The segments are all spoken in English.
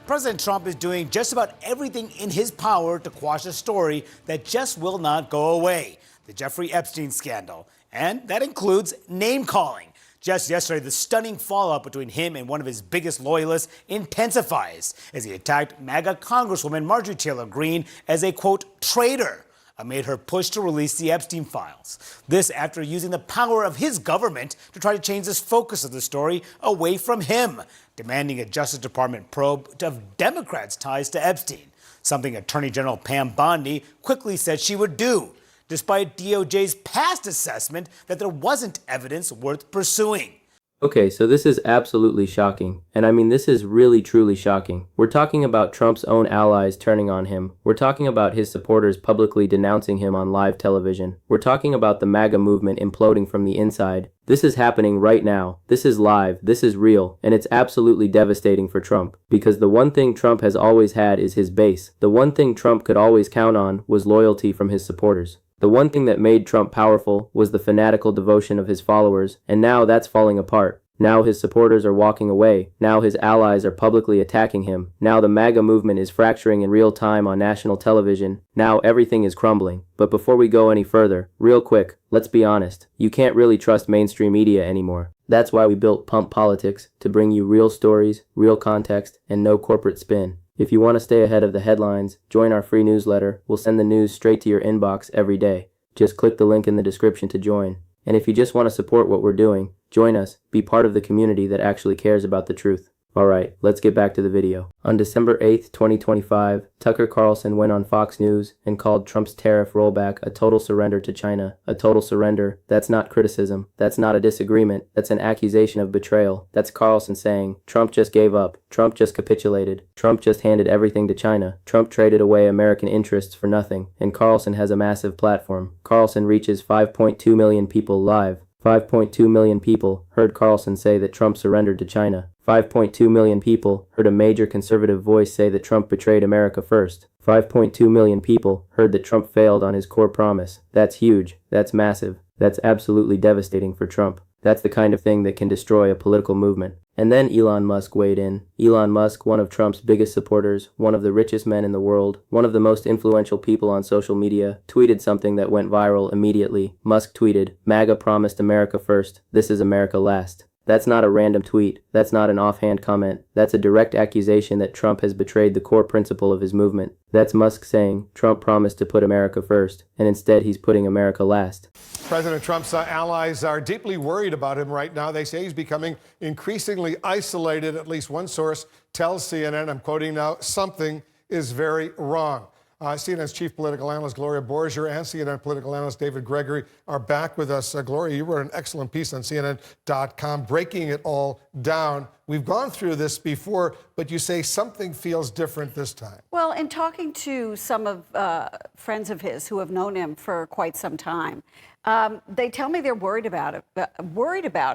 President Trump is doing just about everything in his power to quash a story that just will not go away, the Jeffrey Epstein scandal. And that includes name-calling. Just yesterday, the stunning fallout between him and one of his biggest loyalists intensifies as he attacked MAGA Congresswoman Marjorie Taylor Greene as a, quote, traitor amid her push to release the Epstein files. This after using the power of his government to try to change the focus of the story away from him, demanding a Justice Department probe of Democrats' ties to Epstein, something Attorney General Pam Bondi quickly said she would do, despite DOJ's past assessment that there wasn't evidence worth pursuing. Okay, so this is absolutely shocking. And I mean, this is really truly shocking. We're talking about Trump's own allies turning on him. We're talking about his supporters publicly denouncing him on live television. We're talking about the MAGA movement imploding from the inside. This is happening right now. This is live. This is real. And it's absolutely devastating for Trump. Because the one thing Trump has always had is his base. The one thing Trump could always count on was loyalty from his supporters. The one thing that made Trump powerful was the fanatical devotion of his followers, and now that's falling apart. Now his supporters are walking away. Now his allies are publicly attacking him. Now the MAGA movement is fracturing in real time on national television. Now everything is crumbling. But before we go any further, real quick, let's be honest. You can't really trust mainstream media anymore. That's why we built Pump Politics, to bring you real stories, real context, and no corporate spin. If you want to stay ahead of the headlines, join our free newsletter. We'll send the news straight to your inbox every day. Just click the link in the description to join. And if you just want to support what we're doing, join us. Be part of the community that actually cares about the truth. Alright, let's get back to the video. On December 8th, 2025, Tucker Carlson went on Fox News and called Trump's tariff rollback a total surrender to China. A total surrender. That's not criticism. That's not a disagreement. That's an accusation of betrayal. That's Carlson saying, Trump just gave up. Trump just capitulated. Trump just handed everything to China. Trump traded away American interests for nothing. And Carlson has a massive platform. Carlson reaches 5.2 million people live. 5.2 million people heard Carlson say that Trump surrendered to China. 5.2 million people heard a major conservative voice say that Trump betrayed America first. 5.2 million people heard that Trump failed on his core promise. That's huge. That's massive. That's absolutely devastating for Trump. That's the kind of thing that can destroy a political movement. And then Elon Musk weighed in. Elon Musk, one of Trump's biggest supporters, one of the richest men in the world, one of the most influential people on social media, tweeted something that went viral immediately. Musk tweeted, MAGA promised America first. This is America last. That's not a random tweet. That's not an offhand comment. That's a direct accusation that Trump has betrayed the core principle of his movement. That's Musk saying Trump promised to put America first, and instead he's putting America last. President Trump's allies are deeply worried about him right now. They say he's becoming increasingly isolated. At least one source tells CNN, I'm quoting now, something is very wrong. CNN's chief political analyst Gloria Borger and CNN political analyst David Gregory are back with us. Gloria, you wrote an excellent piece on CNN.com breaking it all down. We've gone through this before, but you say something feels different this time. Well, in talking to some of friends of his who have known him for quite some time, they tell me they're worried about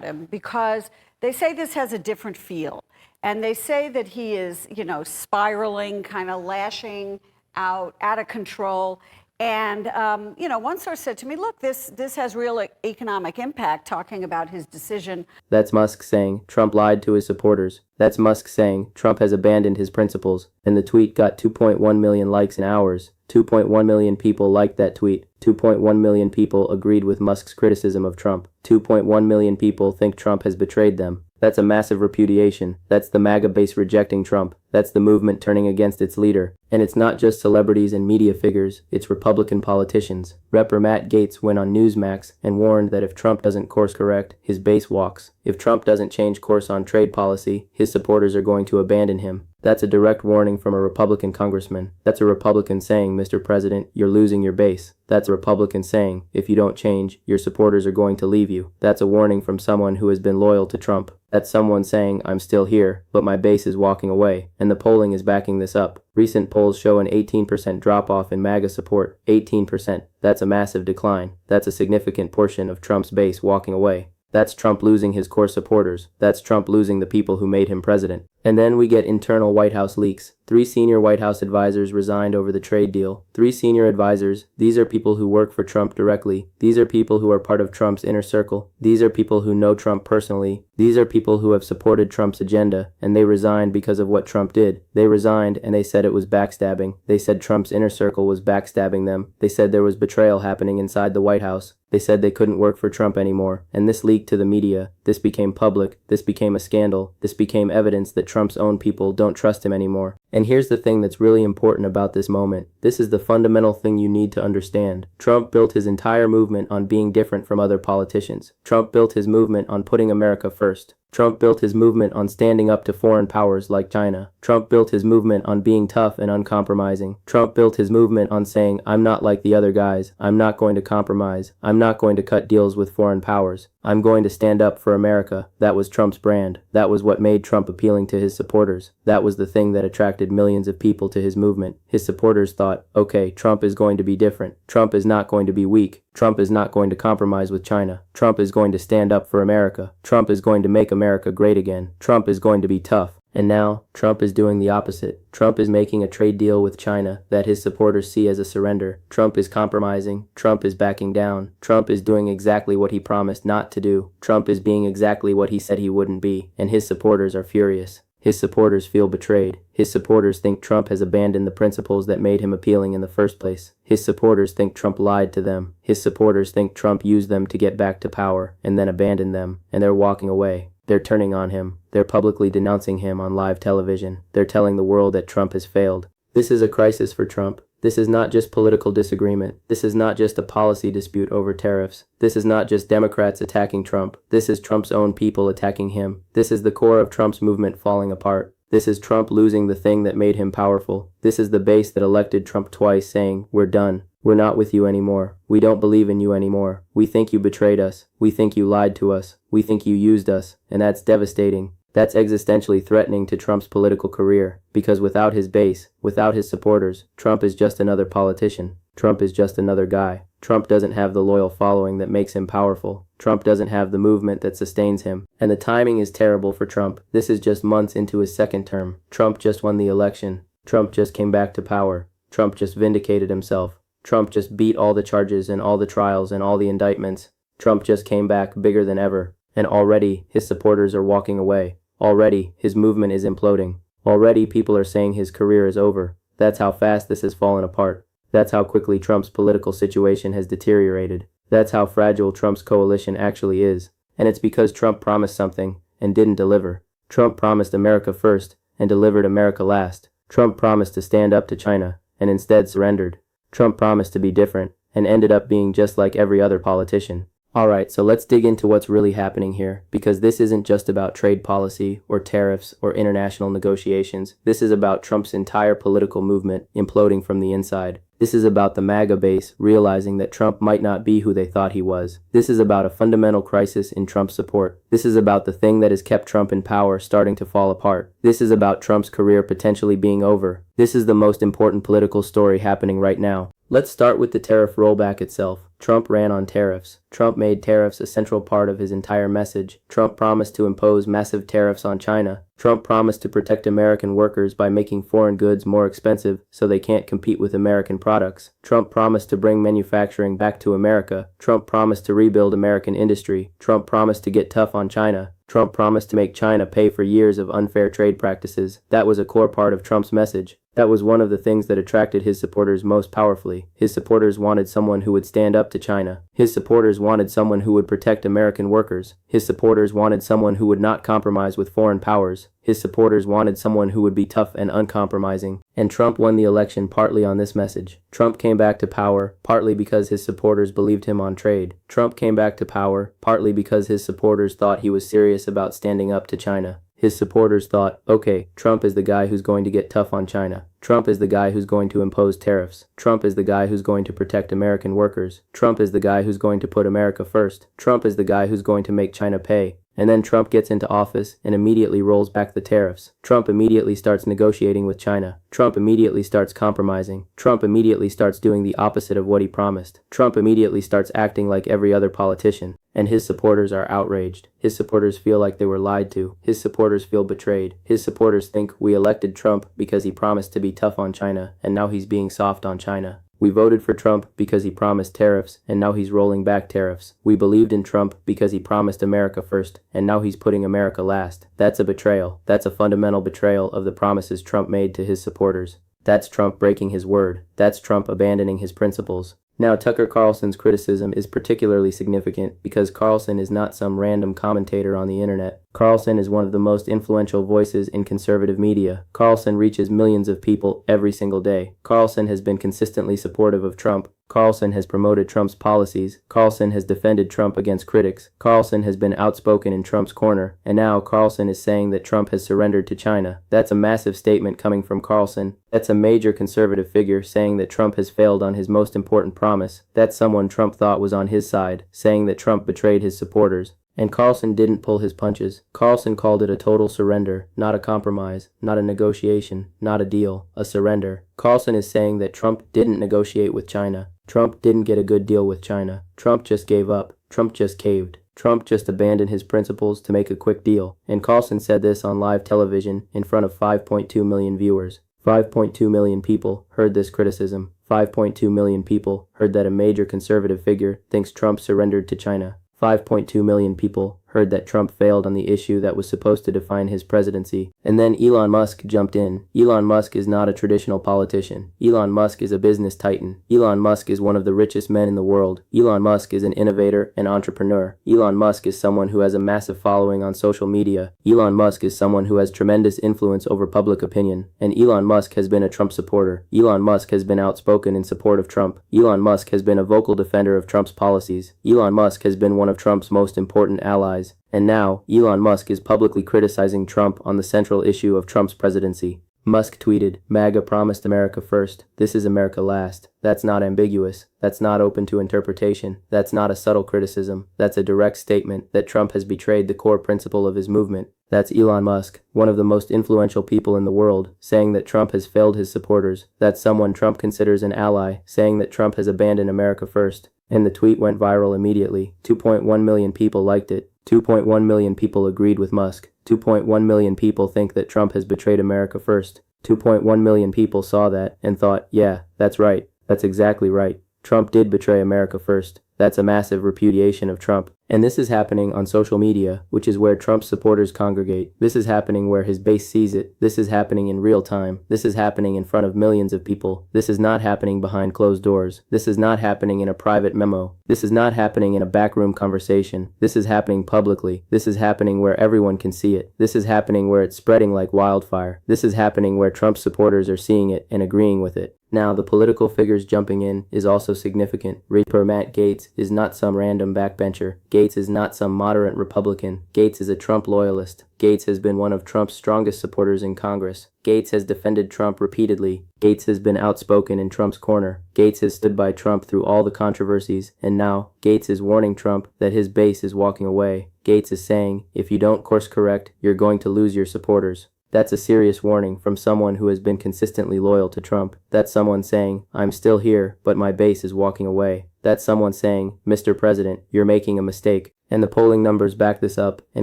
him because they say this has a different feel. And they say that he is, spiraling, kind of lashing out of control. And, one source said to me, look, this has real economic impact, talking about his decision. That's Musk saying Trump lied to his supporters. That's Musk saying Trump has abandoned his principles. And the tweet got 2.1 million likes in hours. 2.1 million people liked that tweet. 2.1 million people agreed with Musk's criticism of Trump. 2.1 million people think Trump has betrayed them. That's a massive repudiation. That's the MAGA base rejecting Trump. That's the movement turning against its leader. And it's not just celebrities and media figures, it's Republican politicians. Rep. Matt Gaetz went on Newsmax and warned that if Trump doesn't course correct, his base walks. If Trump doesn't change course on trade policy, his supporters are going to abandon him. That's a direct warning from a Republican congressman. That's a Republican saying, Mr. President, you're losing your base. That's a Republican saying, if you don't change, your supporters are going to leave you. That's a warning from someone who has been loyal to Trump. That's someone saying, I'm still here, but my base is walking away. And the polling is backing this up. Recent polls show an 18% drop-off in MAGA support. 18%. That's a massive decline. That's a significant portion of Trump's base walking away. That's Trump losing his core supporters. That's Trump losing the people who made him president. And then we get internal White House leaks. 3 senior White House advisors resigned over the trade deal. 3 senior advisors. These are people who work for Trump directly. These are people who are part of Trump's inner circle. These are people who know Trump personally. These are people who have supported Trump's agenda, and they resigned because of what Trump did. They resigned, and they said it was backstabbing. They said Trump's inner circle was backstabbing them. They said there was betrayal happening inside the White House. They said they couldn't work for Trump anymore, and this leaked to the media. This became public. This became a scandal. This became evidence that Trump's own people don't trust him anymore. And here's the thing that's really important about this moment. This is the fundamental thing you need to understand. Trump built his entire movement on being different from other politicians. Trump built his movement on putting America first. Trump built his movement on standing up to foreign powers like China. Trump built his movement on being tough and uncompromising. Trump built his movement on saying, I'm not like the other guys. I'm not going to compromise. I'm not going to cut deals with foreign powers. I'm going to stand up for America. That was Trump's brand. That was what made Trump appealing to his supporters. That was the thing that attracted millions of people to his movement. His supporters thought, okay, Trump is going to be different. Trump is not going to be weak. Trump is not going to compromise with China. Trump is going to stand up for America. Trump is going to make America great again. Trump is going to be tough. And now, Trump is doing the opposite. Trump is making a trade deal with China that his supporters see as a surrender. Trump is compromising. Trump is backing down. Trump is doing exactly what he promised not to do. Trump is being exactly what he said he wouldn't be. And his supporters are furious. His supporters feel betrayed. His supporters think Trump has abandoned the principles that made him appealing in the first place. His supporters think Trump lied to them. His supporters think Trump used them to get back to power and then abandoned them, and they're walking away. They're turning on him. They're publicly denouncing him on live television. They're telling the world that Trump has failed. This is a crisis for Trump. This is not just political disagreement. This is not just a policy dispute over tariffs. This is not just Democrats attacking Trump. This is Trump's own people attacking him. This is the core of Trump's movement falling apart. This is Trump losing the thing that made him powerful. This is the base that elected Trump twice saying, we're done. We're not with you anymore. We don't believe in you anymore. We think you betrayed us. We think you lied to us. We think you used us. And that's devastating. That's existentially threatening to Trump's political career, because without his base, without his supporters, Trump is just another politician. Trump is just another guy. Trump doesn't have the loyal following that makes him powerful. Trump doesn't have the movement that sustains him. And the timing is terrible for Trump. This is just months into his second term. Trump just won the election. Trump just came back to power. Trump just vindicated himself. Trump just beat all the charges and all the trials and all the indictments. Trump just came back bigger than ever. And already, his supporters are walking away. Already, his movement is imploding. Already, people are saying his career is over. That's how fast this has fallen apart. That's how quickly Trump's political situation has deteriorated. That's how fragile Trump's coalition actually is. And it's because Trump promised something and didn't deliver. Trump promised America first and delivered America last. Trump promised to stand up to China and instead surrendered. Trump promised to be different and ended up being just like every other politician. Alright, so let's dig into what's really happening here, because this isn't just about trade policy or tariffs or international negotiations. This is about Trump's entire political movement imploding from the inside. This is about the MAGA base realizing that Trump might not be who they thought he was. This is about a fundamental crisis in Trump's support. This is about the thing that has kept Trump in power starting to fall apart. This is about Trump's career potentially being over. This is the most important political story happening right now. Let's start with the tariff rollback itself. Trump ran on tariffs. Trump made tariffs a central part of his entire message. Trump promised to impose massive tariffs on China. Trump promised to protect American workers by making foreign goods more expensive so they can't compete with American products. Trump promised to bring manufacturing back to America. Trump promised to rebuild American industry. Trump promised to get tough on China. Trump promised to make China pay for years of unfair trade practices. That was a core part of Trump's message. That was one of the things that attracted his supporters most powerfully. His supporters wanted someone who would stand up to China. His supporters wanted someone who would protect American workers. His supporters wanted someone who would not compromise with foreign powers. His supporters wanted someone who would be tough and uncompromising. And Trump won the election partly on this message. Trump came back to power partly because his supporters believed him on trade. Trump came back to power partly because his supporters thought he was serious about standing up to China. His supporters thought, okay, Trump is the guy who's going to get tough on China. Trump is the guy who's going to impose tariffs. Trump is the guy who's going to protect American workers. Trump is the guy who's going to put America first. Trump is the guy who's going to make China pay. And then Trump gets into office and immediately rolls back the tariffs. Trump immediately starts negotiating with China. Trump immediately starts compromising. Trump immediately starts doing the opposite of what he promised. Trump immediately starts acting like every other politician. And his supporters are outraged. His supporters feel like they were lied to. His supporters feel betrayed. His supporters think we elected Trump because he promised to be tough on China, and now he's being soft on China. We voted for Trump because he promised tariffs, and now he's rolling back tariffs. We believed in Trump because he promised America first, and now he's putting America last. That's a betrayal. That's a fundamental betrayal of the promises Trump made to his supporters. That's Trump breaking his word. That's Trump abandoning his principles. Now, Tucker Carlson's criticism is particularly significant because Carlson is not some random commentator on the internet. Carlson is one of the most influential voices in conservative media. Carlson reaches millions of people every single day. Carlson has been consistently supportive of Trump. Carlson has promoted Trump's policies. Carlson has defended Trump against critics. Carlson has been outspoken in Trump's corner. And now Carlson is saying that Trump has surrendered to China. That's a massive statement coming from Carlson. That's a major conservative figure saying that Trump has failed on his most important promise. That's someone Trump thought was on his side, saying that Trump betrayed his supporters. And Carlson didn't pull his punches. Carlson called it a total surrender, not a compromise, not a negotiation, not a deal, a surrender. Carlson is saying that Trump didn't negotiate with China. Trump didn't get a good deal with China. Trump just gave up. Trump just caved. Trump just abandoned his principles to make a quick deal. And Carlson said this on live television in front of 5.2 million viewers. 5.2 million people heard this criticism. 5.2 million people heard that a major conservative figure thinks Trump surrendered to China. 5.2 million people heard that Trump failed on the issue that was supposed to define his presidency. And then Elon Musk jumped in. Elon Musk is not a traditional politician. Elon Musk is a business titan. Elon Musk is one of the richest men in the world. Elon Musk is an innovator and entrepreneur. Elon Musk is someone who has a massive following on social media. Elon Musk is someone who has tremendous influence over public opinion. And Elon Musk has been a Trump supporter. Elon Musk has been outspoken in support of Trump. Elon Musk has been a vocal defender of Trump's policies. Elon Musk has been one of Trump's most important allies. And now, Elon Musk is publicly criticizing Trump on the central issue of Trump's presidency. Musk tweeted, "MAGA promised America first. This is America last." That's not ambiguous. That's not open to interpretation. That's not a subtle criticism. That's a direct statement that Trump has betrayed the core principle of his movement. That's Elon Musk, one of the most influential people in the world, saying that Trump has failed his supporters. That's someone Trump considers an ally, saying that Trump has abandoned America first. And the tweet went viral immediately. 2.1 million people liked it. 2.1 million people agreed with Musk. 2.1 million people think that Trump has betrayed America first. 2.1 million people saw that and thought, yeah, that's right. That's exactly right. Trump did betray America first. That's a massive repudiation of Trump. And this is happening on social media, which is where Trump's supporters congregate. This is happening where his base sees it. This is happening in real time. This is happening in front of millions of people. This is not happening behind closed doors. This is not happening in a private memo. This is not happening in a backroom conversation. This is happening publicly. This is happening where everyone can see it. This is happening where it's spreading like wildfire. This is happening where Trump's supporters are seeing it and agreeing with it. Now, the political figures jumping in is also significant. Raper Matt Gaetz is not some random backbencher. Gaetz is not some moderate Republican. Gaetz is a Trump loyalist. Gaetz has been one of Trump's strongest supporters in Congress. Gaetz has defended Trump repeatedly. Gaetz has been outspoken in Trump's corner. Gaetz has stood by Trump through all the controversies, and now Gaetz is warning Trump that his base is walking away. Gaetz is saying, if you don't course correct, you're going to lose your supporters. That's a serious warning from someone who has been consistently loyal to Trump. That's someone saying, I'm still here, but my base is walking away. That's someone saying, Mr. President, you're making a mistake. And the polling numbers back this up. An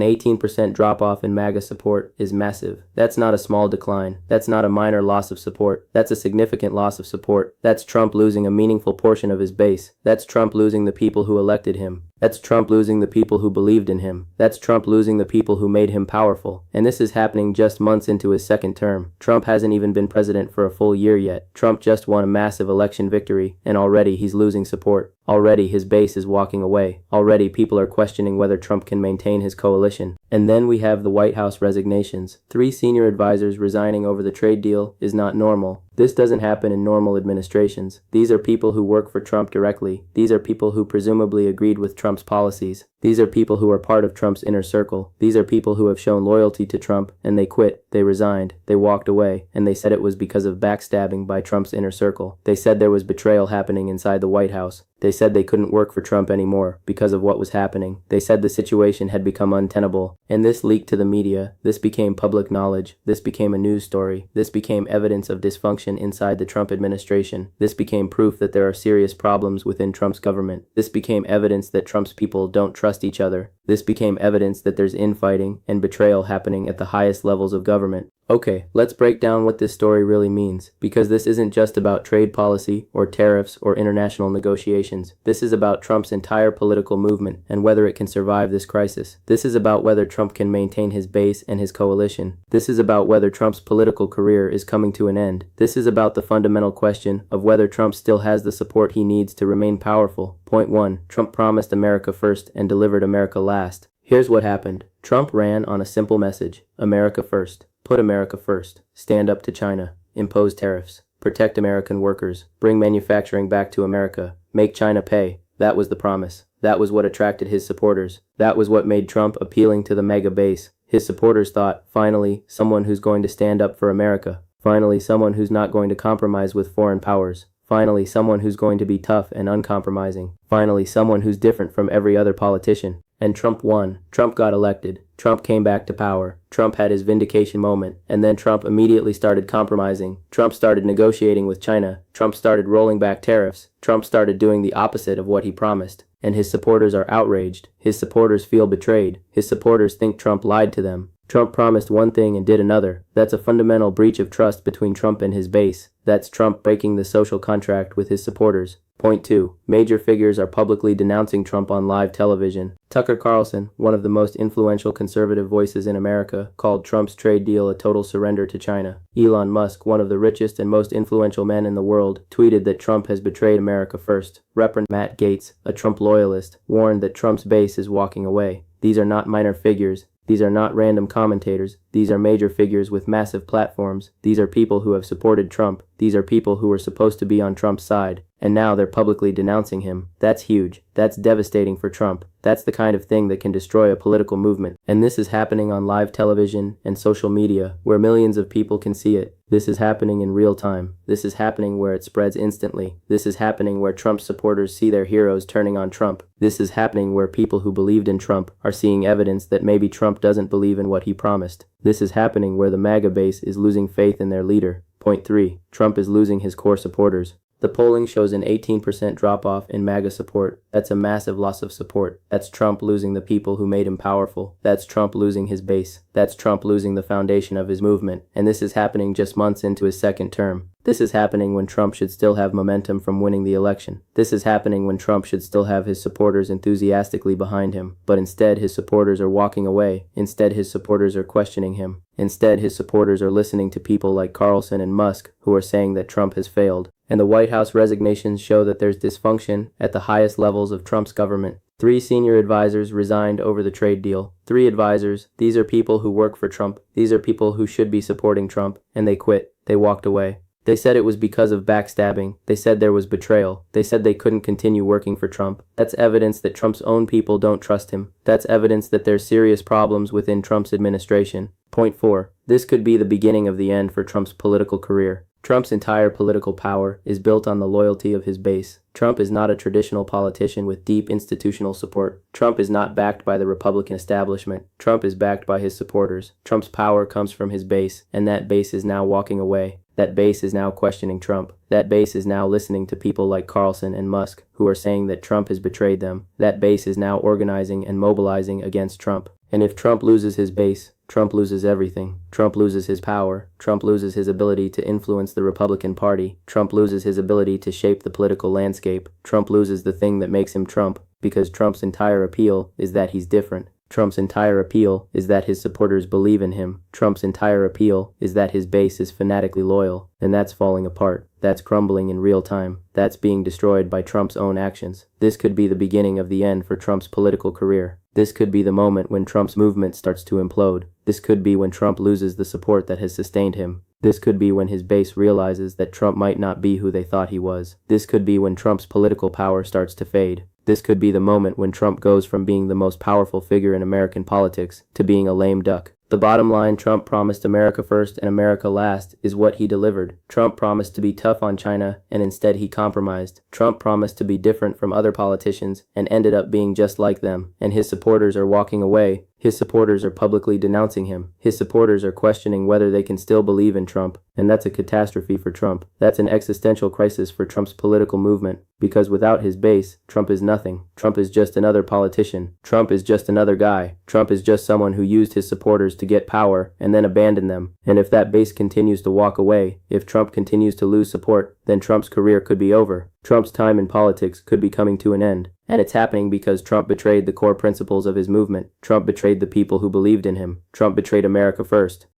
18% drop-off in MAGA support is massive. That's not a small decline. That's not a minor loss of support. That's a significant loss of support. That's Trump losing a meaningful portion of his base. That's Trump losing the people who elected him. That's Trump losing the people who believed in him. That's Trump losing the people who made him powerful. And this is happening just months into his second term. Trump hasn't even been president for a full year yet. Trump just won a massive election victory, and already he's losing support. Already his base is walking away. Already people are questioning whether Trump can maintain his coalition. And then we have the White House resignations. 3 senior advisors resigning over the trade deal is not normal. This doesn't happen in normal administrations. These are people who work for Trump directly. These are people who presumably agreed with Trump's policies. These are people who are part of Trump's inner circle. These are people who have shown loyalty to Trump, and they quit, they resigned, they walked away, and they said it was because of backstabbing by Trump's inner circle. They said there was betrayal happening inside the White House. They said they couldn't work for Trump anymore because of what was happening. They said the situation had become untenable. And this leaked to the media. This became public knowledge. This became a news story. This became evidence of dysfunction inside the Trump administration. This became proof that there are serious problems within Trump's government. This became evidence that Trump's people don't trust each other. This became evidence that there's infighting and betrayal happening at the highest levels of government. Okay, let's break down what this story really means, because this isn't just about trade policy or tariffs or international negotiations. This is about Trump's entire political movement and whether it can survive this crisis. This is about whether Trump can maintain his base and his coalition. This is about whether Trump's political career is coming to an end. This is about the fundamental question of whether Trump still has the support he needs to remain powerful. Point 1. Trump promised America first and delivered America last. Here's what happened. Trump ran on a simple message: America first. Put America first. Stand up to China. Impose tariffs. Protect American workers. Bring manufacturing back to America. Make China pay. That was the promise. That was what attracted his supporters. That was what made Trump appealing to the MAGA base. His supporters thought, finally, someone who's going to stand up for America. Finally, someone who's not going to compromise with foreign powers. Finally, someone who's going to be tough and uncompromising. Finally, someone who's different from every other politician. And Trump won. Trump got elected. Trump came back to power. Trump had his vindication moment. And then Trump immediately started compromising. Trump started negotiating with China. Trump started rolling back tariffs. Trump started doing the opposite of what he promised. And his supporters are outraged. His supporters feel betrayed. His supporters think Trump lied to them. Trump promised one thing and did another. That's a fundamental breach of trust between Trump and his base. That's Trump breaking the social contract with his supporters. Point 2. Major figures are publicly denouncing Trump on live television. Tucker Carlson, one of the most influential conservative voices in America, called Trump's trade deal a total surrender to China. Elon Musk, one of the richest and most influential men in the world, tweeted that Trump has betrayed America first. Reverend Matt Gaetz, a Trump loyalist, warned that Trump's base is walking away. These are not minor figures. These are not random commentators. These are major figures with massive platforms. These are people who have supported Trump. These are people who were supposed to be on Trump's side. And now they're publicly denouncing him. That's huge. That's devastating for Trump. That's the kind of thing that can destroy a political movement. And this is happening on live television and social media, where millions of people can see it. This is happening in real time. This is happening where it spreads instantly. This is happening where Trump supporters see their heroes turning on Trump. This is happening where people who believed in Trump are seeing evidence that maybe Trump doesn't believe in what he promised. This is happening where the MAGA base is losing faith in their leader. Point 3. Trump is losing his core supporters. The polling shows an 18% drop-off in MAGA support. That's a massive loss of support. That's Trump losing the people who made him powerful. That's Trump losing his base. That's Trump losing the foundation of his movement. And this is happening just months into his second term. This is happening when Trump should still have momentum from winning the election. This is happening when Trump should still have his supporters enthusiastically behind him. But instead, his supporters are walking away. Instead, his supporters are questioning him. Instead, his supporters are listening to people like Carlson and Musk, who are saying that Trump has failed. And the White House resignations show that there's dysfunction at the highest levels of Trump's government. 3 senior advisors resigned over the trade deal. 3 advisors. These are people who work for Trump. These are people who should be supporting Trump. And they quit. They walked away. They said it was because of backstabbing. They said there was betrayal. They said they couldn't continue working for Trump. That's evidence that Trump's own people don't trust him. That's evidence that there's serious problems within Trump's administration. Point 4. This could be the beginning of the end for Trump's political career. Trump's entire political power is built on the loyalty of his base. Trump is not a traditional politician with deep institutional support. Trump is not backed by the Republican establishment. Trump is backed by his supporters. Trump's power comes from his base, and that base is now walking away. That base is now questioning Trump. That base is now listening to people like Carlson and Musk, who are saying that Trump has betrayed them. That base is now organizing and mobilizing against Trump. And if Trump loses his base, Trump loses everything. Trump loses his power. Trump loses his ability to influence the Republican Party. Trump loses his ability to shape the political landscape. Trump loses the thing that makes him Trump, because Trump's entire appeal is that he's different. Trump's entire appeal is that his supporters believe in him. Trump's entire appeal is that his base is fanatically loyal. And that's falling apart. That's crumbling in real time. That's being destroyed by Trump's own actions. This could be the beginning of the end for Trump's political career. This could be the moment when Trump's movement starts to implode. This could be when Trump loses the support that has sustained him. This could be when his base realizes that Trump might not be who they thought he was. This could be when Trump's political power starts to fade. This could be the moment when Trump goes from being the most powerful figure in American politics to being a lame duck. The bottom line, Trump promised America first and America last, is what he delivered. Trump promised to be tough on China, and instead he compromised. Trump promised to be different from other politicians, and ended up being just like them. And his supporters are walking away. His supporters are publicly denouncing him. His supporters are questioning whether they can still believe in Trump. And that's a catastrophe for Trump. That's an existential crisis for Trump's political movement. Because without his base, Trump is nothing. Trump is just another politician. Trump is just another guy. Trump is just someone who used his supporters to get power and then abandoned them. And if that base continues to walk away, if Trump continues to lose support, then Trump's career could be over. Trump's time in politics could be coming to an end. And it's happening because Trump betrayed the core principles of his movement. Trump betrayed the people who believed in him. Trump betrayed America first.